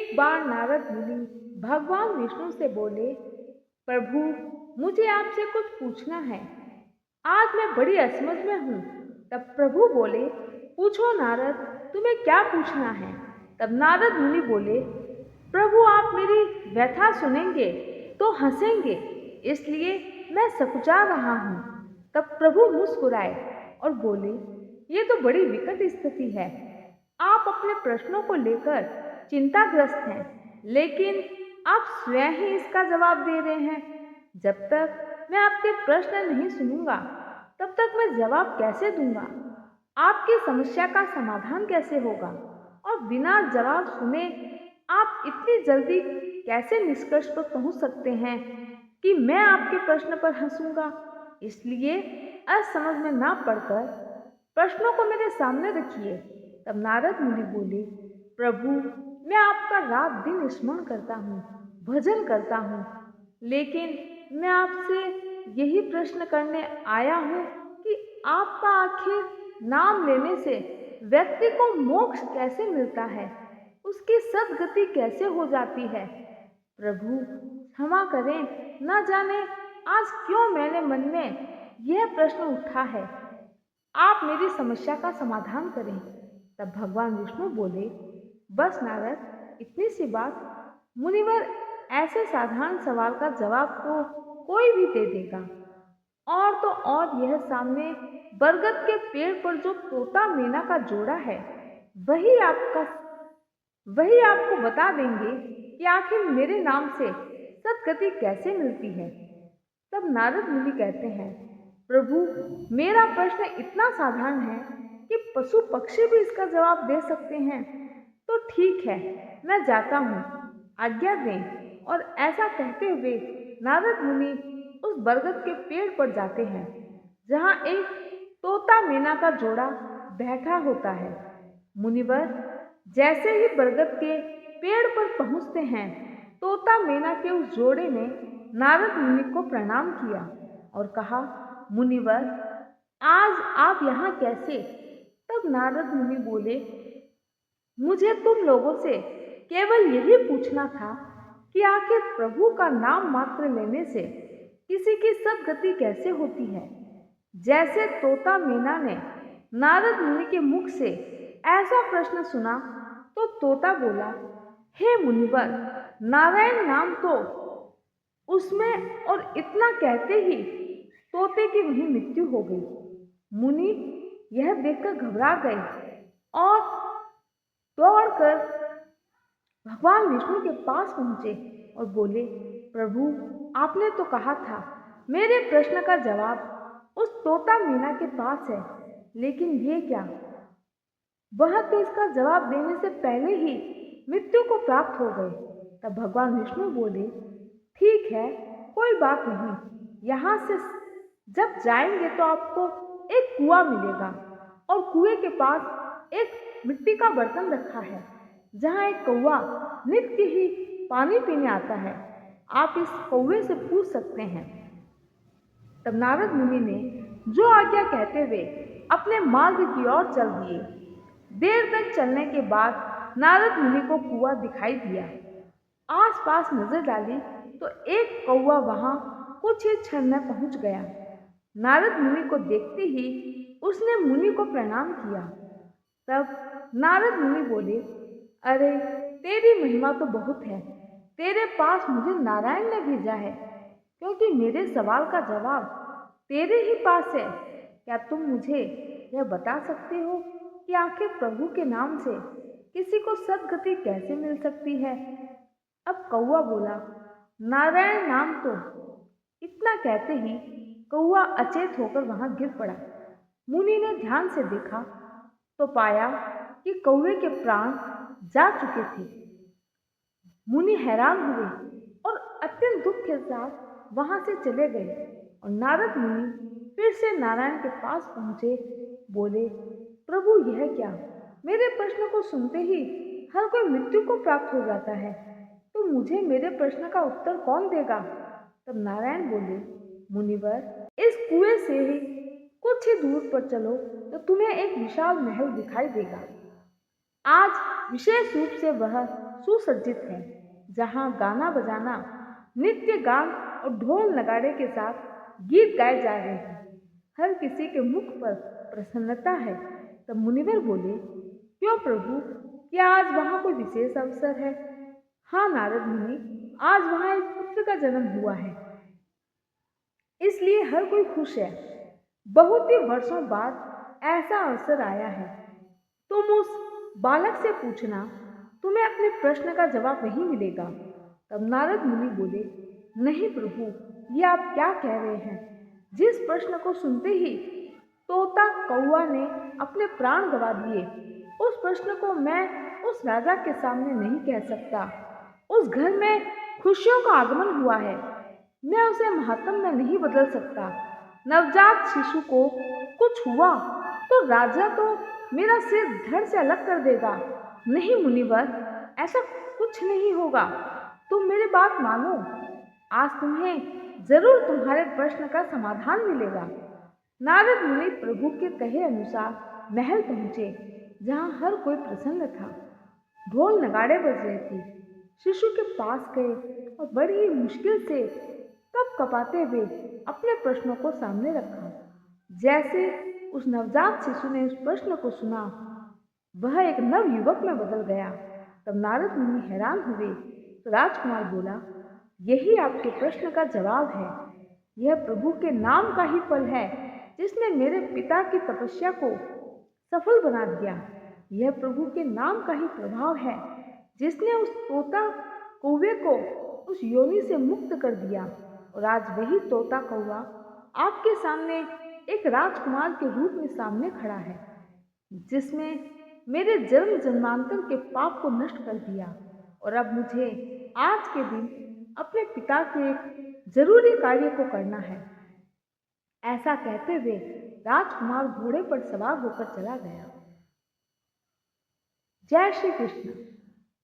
एक बार नारद मुनि भगवान विष्णु से बोले, प्रभु, मुझे आपसे कुछ पूछना है। आज मैं बड़ी असमझ में हूँ। तब प्रभु बोले, पूछो नारद, तुम्हें क्या पूछना है। तब नारद मुनि बोले, प्रभु, आप मेरी व्यथा सुनेंगे तो हंसेंगे, इसलिए मैं सकुचा रहा हूँ। तब प्रभु मुस्कुराए और बोले, ये तो बड़ी विकट स्थिति है। आप अपने प्रश्नों को लेकर चिंताग्रस्त हैं, लेकिन आप स्वयं ही इसका जवाब दे रहे हैं। जब तक मैं आपके प्रश्न नहीं सुनूंगा, तब तक मैं जवाब कैसे दूंगा? आपकी समस्या का समाधान कैसे होगा? और बिना जवाब सुने आप इतनी जल्दी कैसे निष्कर्ष पर पहुंच सकते हैं कि मैं आपके प्रश्न पर हंसूंगा? इसलिए असमझ में ना पड़कर प्रश्नों को मेरे सामने रखिए। तब नारद मुनि बोले, प्रभु, मैं आपका रात दिन स्मरण करता हूँ, भजन करता हूँ, लेकिन मैं आपसे यही प्रश्न करने आया हूँ कि आपका आखिर नाम लेने से व्यक्ति को मोक्ष कैसे मिलता है, उसकी सद्गति कैसे हो जाती है। प्रभु, क्षमा करें, न जाने आज क्यों मैंने मन में यह प्रश्न उठा है। आप मेरी समस्या का समाधान करें। तब भगवान विष्णु बोले, बस नारद, इतनी सी बात। मुनिवर, ऐसे साधारण सवाल का जवाब तो कोई भी दे देगा। और तो और यह सामने बरगद के पेड़ पर जो तोता मैना का जोड़ा है, वही आपका वही आपको बता देंगे कि आखिर मेरे नाम से सद्गति कैसे मिलती है। तब नारद मुनि कहते हैं, प्रभु, मेरा प्रश्न इतना साधारण है कि पशु पक्षी भी इसका जवाब दे सकते हैं। तो ठीक है, मैं जाता हूँ, आज्ञा दें। और ऐसा कहते हुए नारद मुनि उस बरगद के पेड़ पर जाते हैं, जहाँ एक तोता मैना का जोड़ा बैठा होता है। मुनिवर, जैसे ही बरगद के पेड़ पर पहुंचते हैं, तोता मैना के उस जोड़े ने नारद मुनि को प्रणाम किया और कहा, मुनिवर, आज आप यहाँ कैसे? तब नारद मुनि बोले, मुझे तुम लोगों से केवल यही पूछना था कि आखिर प्रभु का नाम मात्र लेने से किसी की सद्गति कैसे होती है। जैसे तोता मैना ने नारद मुनि के मुख से ऐसा प्रश्न सुना तो तोता बोला, हे मुनिवर, नारायण नाम तो उसमें, और इतना कहते ही तोते की वहीं मृत्यु हो गई। मुनि यह देखकर घबरा गए और दौड़कर भगवान विष्णु के पास पहुंचे और बोले, प्रभु, आपने तो कहा था मेरे प्रश्न का जवाब उस तोता मीना के पास है, लेकिन ये क्या? वह तो इसका जवाब देने से पहले ही मृत्यु को प्राप्त हो गए। तब भगवान विष्णु बोले, ठीक है, कोई बात नहीं। यहाँ से जब जाएंगे तो आपको एक कुआं मिलेगा और कुएं के पास एक मिट्टी का बर्तन रखा है, जहाँ एक कौवा नित्य ही पानी पीने आता है। आप इस कौवे से पूछ सकते हैं। तब नारद मुनि ने जो आज्ञा कहते हुए अपने मार्ग की ओर चल दिए। देर तक चलने के बाद नारद मुनि को कुआं दिखाई दिया। आसपास नजर डाली तो एक कौवा वहां कुछ ही क्षण में पहुंच गया। नारद मुनि को देखते ही उसने मुनि को प्रणाम किया। तब नारद मुनि बोले, अरे, तेरी महिमा तो बहुत है। तेरे पास मुझे नारायण ने भेजा है, क्योंकि मेरे सवाल का जवाब तेरे ही पास है। क्या तुम मुझे यह बता सकते हो कि आखिर प्रभु के नाम से किसी को सद्गति कैसे मिल सकती है? अब कौवा बोला, नारायण नाम तो। इतना कहते ही कौवा अचेत होकर वहां गिर पड़ा। मुनि ने ध्यान से देखा तो पाया कि कौवे के प्राण जा चुके थे। मुनि हैरान हुए और अत्यंत दुख के साथ वहां से चले गए। और नारद मुनि फिर से नारायण के पास पहुंचे। बोले, प्रभु, यह क्या? मेरे प्रश्न को सुनते ही हर कोई मृत्यु को प्राप्त हो जाता है, तो मुझे मेरे प्रश्न का उत्तर कौन देगा? तब नारायण बोले, मुनिवर, इस कुएं से ही कुछ ही दूर पर चलो तो तुम्हें एक विशाल महल दिखाई देगा। आज विशेष रूप से वह सुसज्जित है, जहाँ गाना बजाना, नृत्य गान और ढोल नगाड़े के साथ गीत गाए जा रहे हैं। हर किसी के मुख पर प्रसन्नता है। तब मुनिवर बोले, क्यों प्रभु, क्या आज वहाँ कोई विशेष अवसर है? हाँ नारद मुनि, आज वहाँ एक पुत्र का जन्म हुआ है, इसलिए हर कोई खुश है। बहुत ही वर्षों बाद ऐसा अवसर आया है। तुम उस बालक से पूछना, तुम्हें अपने प्रश्न का जवाब नहीं मिलेगा। तब नारद मुनि बोले, नहीं प्रभु, ये आप क्या कह रहे हैं? जिस प्रश्न को सुनते ही तोता कौआ ने अपने प्राण गंवा दिए, उस प्रश्न को मैं उस राजा के सामने नहीं कह सकता। उस घर में खुशियों का आगमन हुआ है, मैं उसे मातम में नहीं बदल सकता। नवजात शिशु को कुछ हुआ तो राजा तो मेरा सिर धड़ से अलग कर देगा। नहीं मुनिवर, ऐसा कुछ नहीं होगा। तुम मेरी बात मानो, आज तुम्हें जरूर तुम्हारे प्रश्न का समाधान मिलेगा। नारद मुनि प्रभु के कहे अनुसार महल पहुंचे, जहां हर कोई प्रसन्न था। ढोल नगाड़े बज रहे थे। शिशु के पास गए और बड़ी ही मुश्किल से कप कपाते हुए अपने प्रश्नों को सामने रखा। जैसे उस नवजात शिशु ने उस प्रश्न को सुना, वह एक नव युवक में बदल गया। तब नारद मुनि हैरान हुए तो राजकुमार बोला, यही आपके प्रश्न का जवाब है। यह प्रभु के नाम का ही फल है, जिसने मेरे पिता की तपस्या को सफल बना दिया। यह प्रभु के नाम का ही प्रभाव है, जिसने उस तोता कौवे को उस योनि से मुक्त कर दिया। और आज वही तोता कौवा आपके सामने एक राजकुमार के रूप में सामने खड़ा है, जिसमें मेरे जन्म जन्मांतर के पाप को नष्ट कर दिया। और अब मुझे आज के दिन अपने पिता के एक जरूरी कार्य को करना है। ऐसा कहते हुए राजकुमार घोड़े पर सवार होकर चला गया। जय श्री कृष्ण।